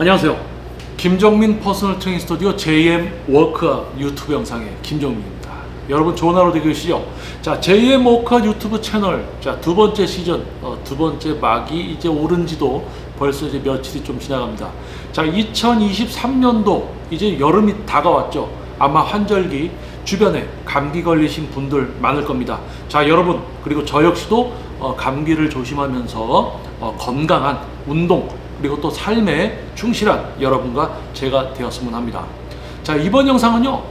안녕하세요. 김정민 퍼스널 트레이닝 스튜디오 JM 워크아웃 유튜브 영상의 김정민입니다. 여러분 좋은 하루 되시죠? 자, JM 워크아웃 유튜브 채널, 자, 두 번째 시즌, 두 번째 막이 이제 오른 지도 벌써 이제 며칠이 좀 지나갑니다. 자, 2023년도 이제 여름이 다가왔죠. 아마 환절기 주변에 감기 걸리신 분들 많을 겁니다. 자, 여러분, 그리고 저 역시도 감기를 조심하면서 건강한 운동, 그리고 또 삶에 충실한 여러분과 제가 되었으면 합니다. 자, 이번 영상은요,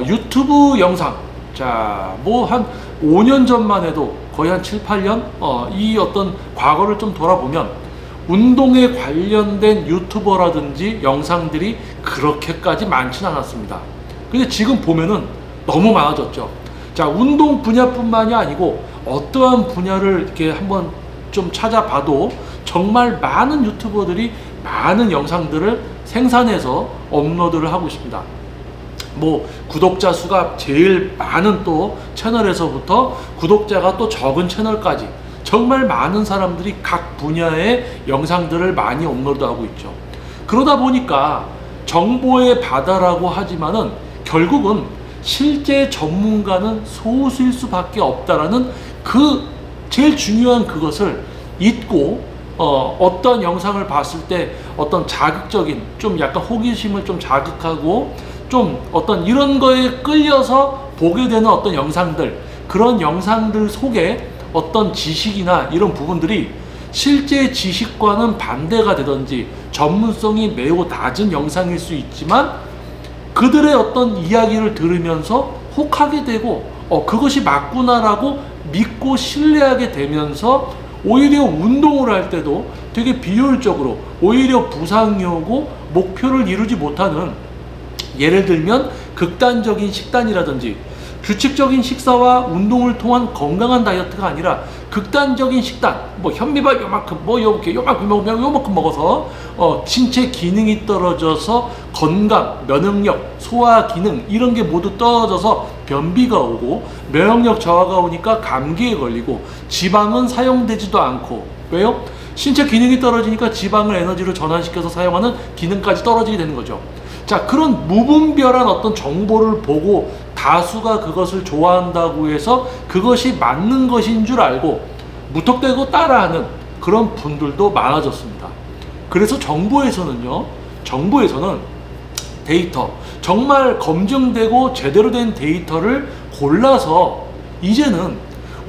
유튜브 영상. 자, 뭐 한 5년 전만 해도 거의 한 7, 8년, 이 어떤 과거를 좀 돌아보면 운동에 관련된 유튜버라든지 영상들이 그렇게까지 많지는 않았습니다. 근데 지금 보면은 너무 많아졌죠. 자, 운동 분야뿐만이 아니고 어떠한 분야를 이렇게 한번 좀 찾아봐도 정말 많은 유튜버들이 많은 영상들을 생산해서 업로드를 하고 있습니다. 뭐 구독자 수가 제일 많은 또 채널에서부터 구독자가 또 적은 채널까지 정말 많은 사람들이 각 분야의 영상들을 많이 업로드하고 있죠. 그러다 보니까 정보의 바다라고 하지만은 결국은 실제 전문가는 소수일 수밖에 없다라는 그 제일 중요한 그것을 잊고 어떤 영상을 봤을 때 어떤 자극적인 좀 약간 호기심을 좀 자극하고 좀 어떤 이런 거에 끌려서 보게 되는 어떤 영상들, 그런 영상들 속에 어떤 지식이나 이런 부분들이 실제 지식과는 반대가 되든지 전문성이 매우 낮은 영상일 수 있지만 그들의 어떤 이야기를 들으면서 혹하게 되고 그것이 맞구나라고 믿고 신뢰하게 되면서 오히려 운동을 할 때도 되게 비효율적으로 오히려 부상이 오고 목표를 이루지 못하는, 예를 들면 극단적인 식단이라든지 규칙적인 식사와 운동을 통한 건강한 다이어트가 아니라 극단적인 식단, 뭐 현미밥 요만큼, 뭐 요만큼 먹어서 신체 기능이 떨어져서 건강, 면역력, 소화 기능 이런 게 모두 떨어져서 변비가 오고 면역력 저하가 오니까 감기에 걸리고 지방은 사용되지도 않고, 왜요? 신체 기능이 떨어지니까 지방을 에너지로 전환시켜서 사용하는 기능까지 떨어지게 되는 거죠. 자, 그런 무분별한 어떤 정보를 보고 다수가 그것을 좋아한다고 해서 그것이 맞는 것인 줄 알고 무턱대고 따라하는 그런 분들도 많아졌습니다. 그래서 정부에서는 데이터, 정말 검증되고 제대로 된 데이터를 골라서 이제는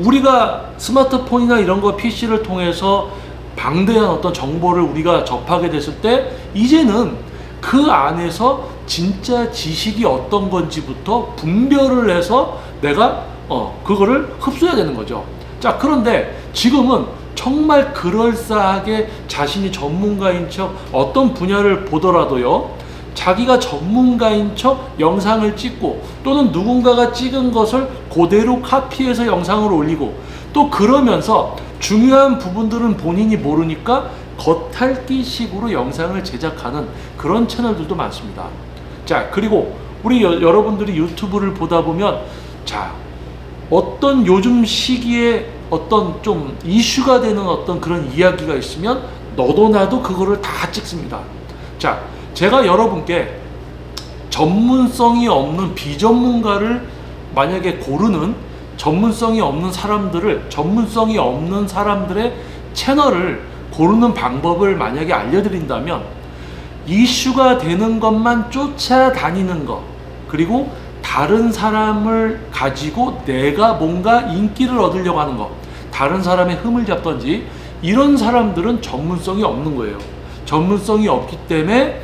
우리가 스마트폰이나 이런 거 PC를 통해서 방대한 어떤 정보를 우리가 접하게 됐을 때 이제는 그 안에서 진짜 지식이 어떤 건지부터 분별을 해서 내가 그거를 흡수해야 되는 거죠. 자, 그런데 지금은 정말 그럴싸하게 자신이 전문가인 척 어떤 분야를 보더라도요, 자기가 전문가인 척 영상을 찍고 또는 누군가가 찍은 것을 그대로 카피해서 영상을 올리고 또 그러면서 중요한 부분들은 본인이 모르니까 겉핥기식으로 영상을 제작하는 그런 채널들도 많습니다. 자, 그리고 우리 여러분들이 유튜브를 보다 보면, 자, 어떤 요즘 시기에 어떤 좀 이슈가 되는 어떤 그런 이야기가 있으면 너도 나도 그거를 다 찍습니다. 자, 제가 여러분께 전문성이 없는 비전문가를 만약에 고르는 전문성이 없는 사람들의 채널을 고르는 방법을 만약에 알려드린다면, 이슈가 되는 것만 쫓아다니는 것, 그리고 다른 사람을 가지고 내가 뭔가 인기를 얻으려고 하는 것, 다른 사람의 흠을 잡던지 이런 사람들은 전문성이 없는 거예요. 전문성이 없기 때문에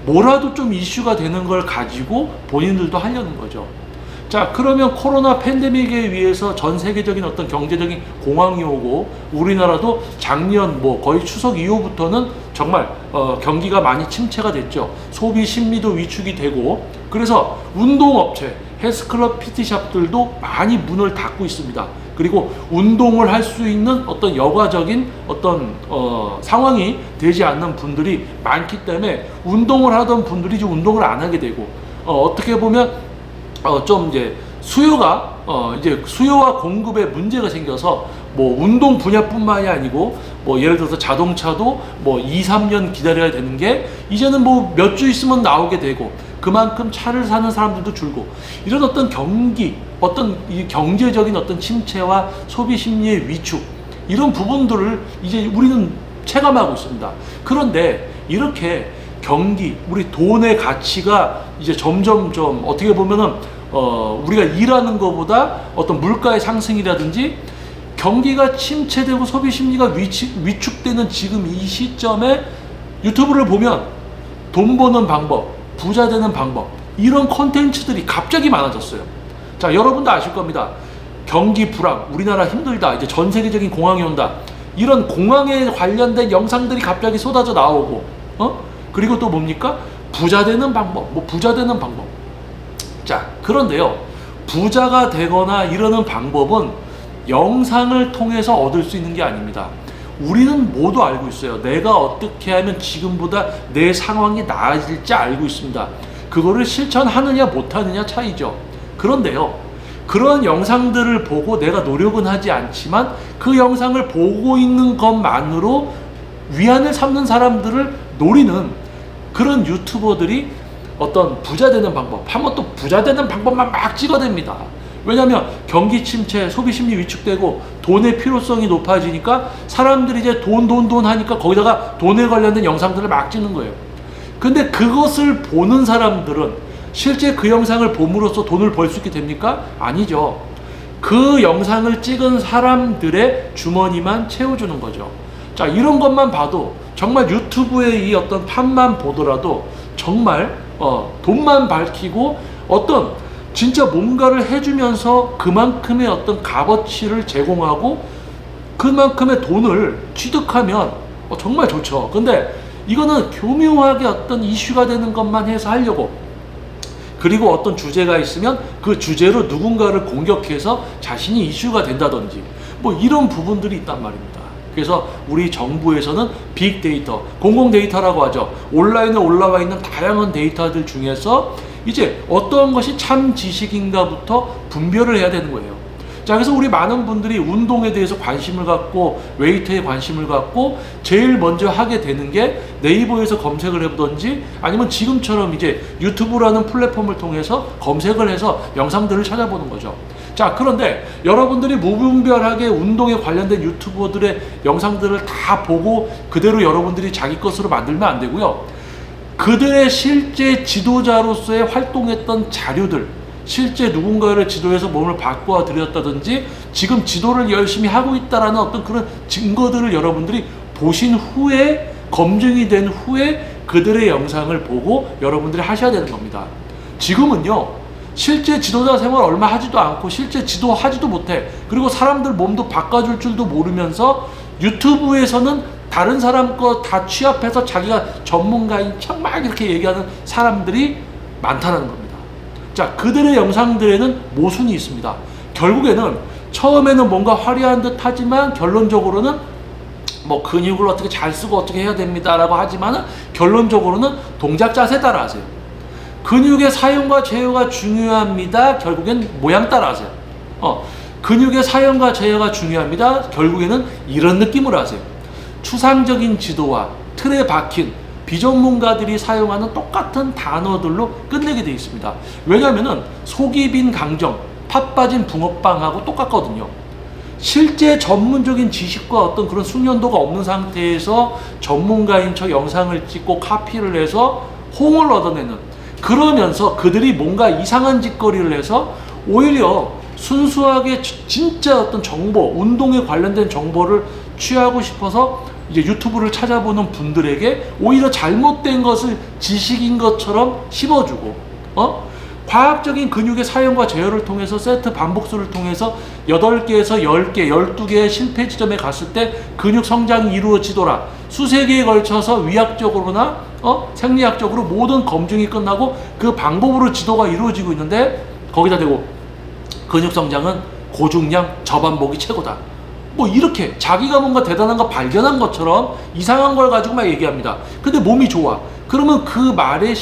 뭐라도 좀 이슈가 되는 걸 가지고 본인들도 하려는 거죠. 자, 그러면 코로나 팬데믹에 의해서 전 세계적인 어떤 경제적인 공황이 오고 우리나라도 작년 뭐 거의 추석 이후부터는 정말 경기가 많이 침체가 됐죠. 소비 심리도 위축이 되고, 그래서 운동업체, 헬스클럽, PT샵들도 많이 문을 닫고 있습니다. 그리고 운동을 할 수 있는 어떤 여가적인 어떤 상황이 되지 않는 분들이 많기 때문에 운동을 하던 분들이 이제 운동을 안 하게 되고, 어떻게 보면 좀 이제 수요가 이제 수요와 공급에 문제가 생겨서 뭐 운동 분야뿐만이 아니고 뭐 예를 들어서 자동차도 뭐 2, 3년 기다려야 되는 게 이제는 뭐 몇 주 있으면 나오게 되고 그만큼 차를 사는 사람들도 줄고 이런 어떤 어떤 이 경제적인 어떤 침체와 소비 심리의 위축 이런 부분들을 이제 우리는 체감하고 있습니다. 그런데 이렇게 우리 돈의 가치가 이제 점점점 어떻게 보면은 우리가 일하는 것보다 어떤 물가의 상승이라든지 경기가 침체되고 소비 심리가 위축되는 지금 이 시점에 유튜브를 보면 돈 버는 방법, 부자 되는 방법 이런 콘텐츠들이 갑자기 많아졌어요. 자, 여러분도 아실 겁니다. 경기 불황, 우리나라 힘들다, 이제 전 세계적인 공황이 온다. 이런 공황에 관련된 영상들이 갑자기 쏟아져 나오고, 그리고 또 뭡니까? 부자 되는 방법, 부자 되는 방법. 자, 그런데요, 부자가 되거나 이러는 방법은 영상을 통해서 얻을 수 있는 게 아닙니다. 우리는 모두 알고 있어요. 내가 어떻게 하면 지금보다 내 상황이 나아질지 알고 있습니다. 그거를 실천하느냐 못하느냐 차이죠. 그런데요, 그런 영상들을 보고 내가 노력은 하지 않지만 그 영상을 보고 있는 것만으로 위안을 삼는 사람들을 노리는 그런 유튜버들이 어떤 부자 되는 방법, 한번 또 부자 되는 방법만 막 찍어댑니다. 왜냐하면 경기 침체, 소비 심리 위축되고 돈의 필요성이 높아지니까 사람들이 이제 돈 하니까 거기다가 돈에 관련된 영상들을 막 찍는 거예요. 근데 그것을 보는 사람들은 실제 그 영상을 봄으로써 돈을 벌 수 있게 됩니까? 아니죠. 그 영상을 찍은 사람들의 주머니만 채워주는 거죠. 자, 이런 것만 봐도 정말 유튜브의 이 어떤 판만 보더라도 정말 돈만 밝히고 어떤 진짜 뭔가를 해주면서 그만큼의 어떤 값어치를 제공하고 그만큼의 돈을 취득하면 정말 좋죠. 근데 이거는 교묘하게 어떤 이슈가 되는 것만 해서 하려고, 그리고 어떤 주제가 있으면 그 주제로 누군가를 공격해서 자신이 이슈가 된다든지 뭐 이런 부분들이 있단 말입니다. 그래서 우리 정부에서는 빅데이터, 공공데이터라고 하죠. 온라인에 올라와 있는 다양한 데이터들 중에서 이제 어떤 것이 참 지식인가부터 분별을 해야 되는 거예요. 자, 그래서 우리 많은 분들이 운동에 대해서 관심을 갖고 웨이트에 관심을 갖고 제일 먼저 하게 되는 게 네이버에서 검색을 해보든지 아니면 지금처럼 이제 유튜브라는 플랫폼을 통해서 검색을 해서 영상들을 찾아보는 거죠. 자, 그런데 여러분들이 무분별하게 운동에 관련된 유튜버들의 영상들을 다 보고 그대로 여러분들이 자기 것으로 만들면 안 되고요. 그들의 실제 지도자로서의 활동했던 자료들, 실제 누군가를 지도해서 몸을 바꿔 드렸다든지 지금 지도를 열심히 하고 있다라는 어떤 그런 증거들을 여러분들이 보신 후에, 검증이 된 후에 그들의 영상을 보고 여러분들이 하셔야 되는 겁니다. 지금은요, 실제 지도자 생활 얼마 하지도 않고 실제 지도하지도 못해, 그리고 사람들 몸도 바꿔줄 줄도 모르면서 유튜브에서는 다른 사람 거 다 취합해서 자기가 전문가인 척 막 이렇게 얘기하는 사람들이 많다는 겁니다. 자, 그들의 영상들에는 모순이 있습니다. 결국에는 처음에는 뭔가 화려한 듯 하지만 결론적으로는 뭐 근육을 어떻게 잘 쓰고 어떻게 해야 됩니다 라고 하지만 결론적으로는 동작 자세 따라 하세요. 근육의 사용과 제어가 중요합니다. 결국엔 모양 따라 하세요. 근육의 사용과 제어가 중요합니다. 결국에는 이런 느낌으로 하세요. 추상적인 지도와 틀에 박힌 비전문가들이 사용하는 똑같은 단어들로 끝내게 되어 있습니다. 왜냐하면 속이 빈 강정, 팥 빠진 붕어빵하고 똑같거든요. 실제 전문적인 지식과 어떤 그런 숙련도가 없는 상태에서 전문가인 척 영상을 찍고 카피를 해서 호응을 얻어내는, 그러면서 그들이 뭔가 이상한 짓거리를 해서 오히려 순수하게 진짜 어떤 정보, 운동에 관련된 정보를 취하고 싶어서 이제 유튜브를 찾아보는 분들에게 오히려 잘못된 것을 지식인 것처럼 심어주고, 과학적인 근육의 사용과 제어를 통해서 세트 반복수를 통해서 8개에서 10개, 12개의 실패 지점에 갔을 때 근육 성장이 이루어지더라. 수세기에 걸쳐서 위학적으로나 생리학적으로 모든 검증이 끝나고 그 방법으로 지도가 이루어지고 있는데 거기다 대고 근육 성장은 고중량 저반복이 최고다. 뭐 이렇게 자기가 뭔가 대단한 거 발견한 것처럼 이상한 걸 가지고 막 얘기합니다. 근데 몸이 좋아. 그러면 그 말에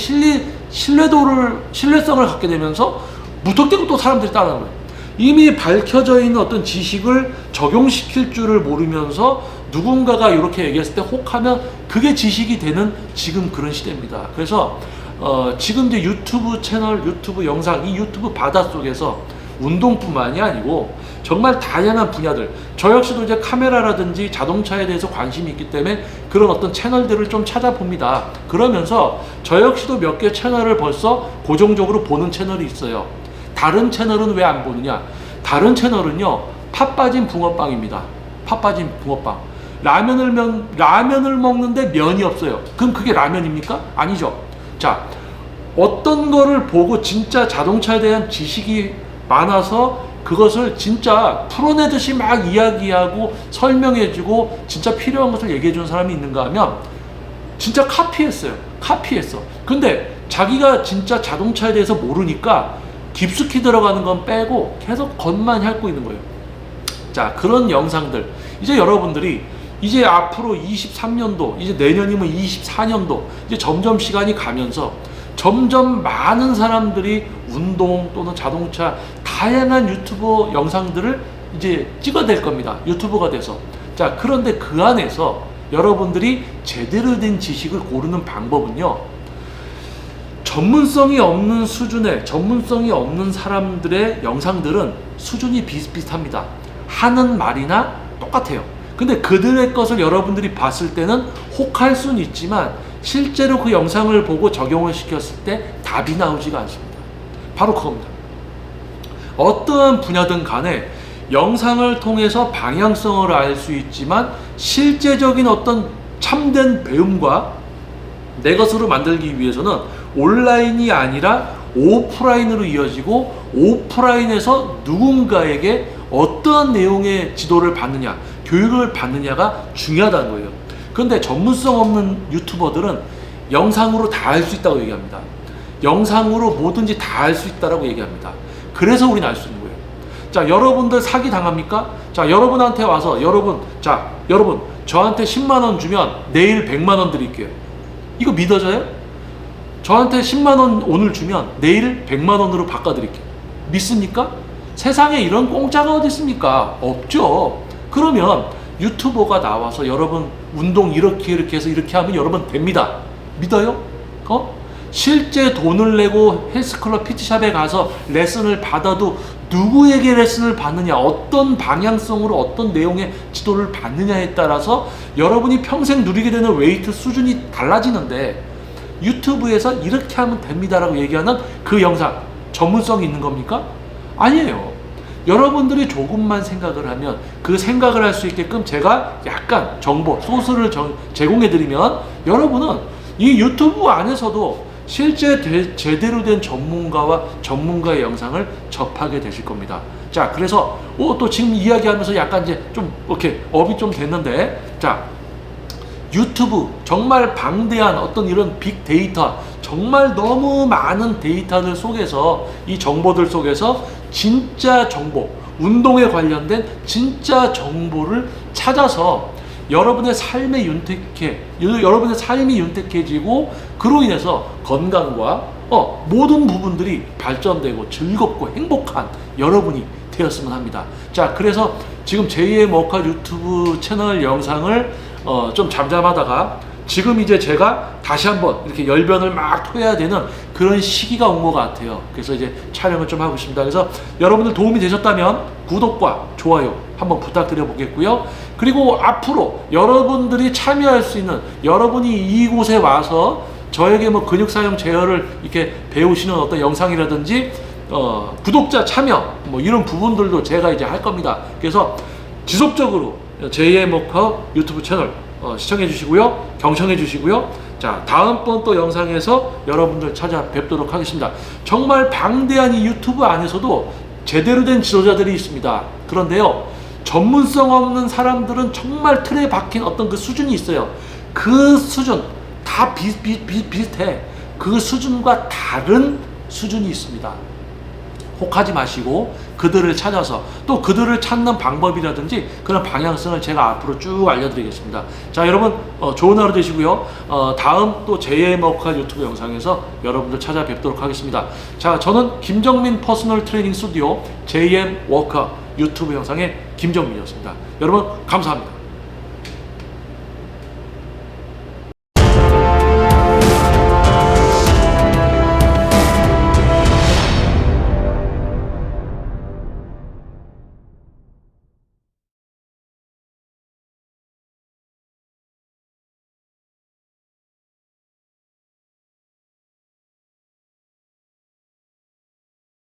신뢰성을 갖게 되면서 무턱대고 또 사람들이 따라하는 거예요. 이미 밝혀져 있는 어떤 지식을 적용시킬 줄을 모르면서 누군가가 이렇게 얘기했을 때 혹하면 그게 지식이 되는 지금 그런 시대입니다. 그래서 지금 이제 유튜브 채널, 유튜브 영상, 이 유튜브 바다 속에서 운동뿐만이 아니고 정말 다양한 분야들, 저 역시도 이제 카메라라든지 자동차에 대해서 관심이 있기 때문에 그런 어떤 채널들을 좀 찾아봅니다. 그러면서 저 역시도 몇 개 채널을 벌써 고정적으로 보는 채널이 있어요. 다른 채널은 왜 안 보느냐? 다른 채널은요, 팥 빠진 붕어빵입니다. 팥 빠진 붕어빵. 라면을 먹는데 면이 없어요. 그럼 그게 라면입니까? 아니죠. 자, 어떤 거를 보고 진짜 자동차에 대한 지식이 많아서 그것을 진짜 풀어내듯이 막 이야기하고 설명해주고 진짜 필요한 것을 얘기해주는 사람이 있는가 하면 진짜 카피했어요. 근데 자기가 진짜 자동차에 대해서 모르니까 깊숙이 들어가는 건 빼고 계속 겉만 핥고 있는 거예요. 자, 그런 영상들 이제 여러분들이 이제 앞으로 23년도 이제 내년이면 24년도 이제 점점 시간이 가면서 점점 많은 사람들이 운동 또는 자동차 다양한 유튜브 영상들을 이제 찍어낼 겁니다. 유튜버가 돼서. 자, 그런데 그 안에서 여러분들이 제대로 된 지식을 고르는 방법은요, 전문성이 없는 수준의, 전문성이 없는 사람들의 영상들은 수준이 비슷비슷합니다. 하는 말이나 똑같아요. 근데 그들의 것을 여러분들이 봤을 때는 혹할 수는 있지만 실제로 그 영상을 보고 적용을 시켰을 때 답이 나오지가 않습니다. 바로 그겁니다. 어떠한 분야든 간에 영상을 통해서 방향성을 알 수 있지만 실제적인 어떤 참된 배움과 내 것으로 만들기 위해서는 온라인이 아니라 오프라인으로 이어지고 오프라인에서 누군가에게 어떠한 내용의 지도를 받느냐, 교육을 받느냐가 중요하다는 거예요. 그런데 전문성 없는 유튜버들은 영상으로 다 알 수 있다고 얘기합니다. 영상으로 뭐든지 다 알 수 있다고 얘기합니다. 그래서 우리는 알 수 있는 거예요. 자, 여러분들 사기 당합니까? 자, 여러분한테 와서 여러분 저한테 10만원 주면 내일 100만원 드릴게요. 이거 믿어져요? 저한테 10만원 오늘 주면 내일 100만원으로 바꿔드릴게요. 믿습니까? 세상에 이런 공짜가 어디 있습니까? 없죠. 그러면 유튜버가 나와서 여러분 운동 이렇게 해서 이렇게 하면 여러분 됩니다. 믿어요? 실제 돈을 내고 헬스클럽 PT샵에 가서 레슨을 받아도 누구에게 레슨을 받느냐, 어떤 방향성으로 어떤 내용의 지도를 받느냐에 따라서 여러분이 평생 누리게 되는 웨이트 수준이 달라지는데 유튜브에서 이렇게 하면 됩니다라고 얘기하는 그 영상 전문성이 있는 겁니까? 아니에요. 여러분들이 조금만 생각을 하면 그 생각을 할 수 있게끔 제가 약간 정보, 소스를 제공해드리면 여러분은 이 유튜브 안에서도 실제 제대로 된 전문가와 전문가의 영상을 접하게 되실 겁니다. 자, 그래서 또 지금 이야기하면서 약간 이제 좀 이렇게 업이 좀 됐는데, 자, 유튜브 정말 방대한 어떤 이런 빅데이터, 정말 너무 많은 데이터들 속에서 이 정보들 속에서 진짜 정보, 운동에 관련된 진짜 정보를 찾아서 여러분의 삶이 윤택해지고 그로 인해서 건강과 모든 부분들이 발전되고 즐겁고 행복한 여러분이 되었으면 합니다. 자, 그래서 지금 제2의 머카 유튜브 채널 영상을 좀 잠잠하다가 지금 이제 제가 다시 한번 이렇게 열변을 막 토해야 되는 그런 시기가 온 것 같아요. 그래서 이제 촬영을 좀 하고 있습니다. 그래서 여러분들 도움이 되셨다면 구독과 좋아요 한번 부탁드려 보겠고요. 그리고 앞으로 여러분들이 참여할 수 있는, 여러분이 이곳에 와서 저에게 뭐 근육 사용 제어를 이렇게 배우시는 어떤 영상이라든지 구독자 참여 뭐 이런 부분들도 제가 이제 할 겁니다. 그래서 지속적으로 제2의 머카 유튜브 채널 시청해 주시고요, 경청해 주시고요. 자, 다음번 또 영상에서 여러분들 찾아뵙도록 하겠습니다. 정말 방대한 이 유튜브 안에서도 제대로 된 지도자들이 있습니다. 그런데요, 전문성 없는 사람들은 정말 틀에 박힌 어떤 그 수준이 있어요. 그 수준 다 비슷해. 그 수준과 다른 수준이 있습니다. 혹하지 마시고 그들을 찾아서 또 그들을 찾는 방법이라든지 그런 방향성을 제가 앞으로 쭉 알려드리겠습니다. 자, 여러분 좋은 하루 되시고요. 다음 또 JM 워크아웃 유튜브 영상에서 여러분들 찾아뵙도록 하겠습니다. 자, 저는 김정민 퍼스널 트레이닝 스튜디오 JM 워크아웃 유튜브 영상의 김정민이었습니다. 여러분 감사합니다.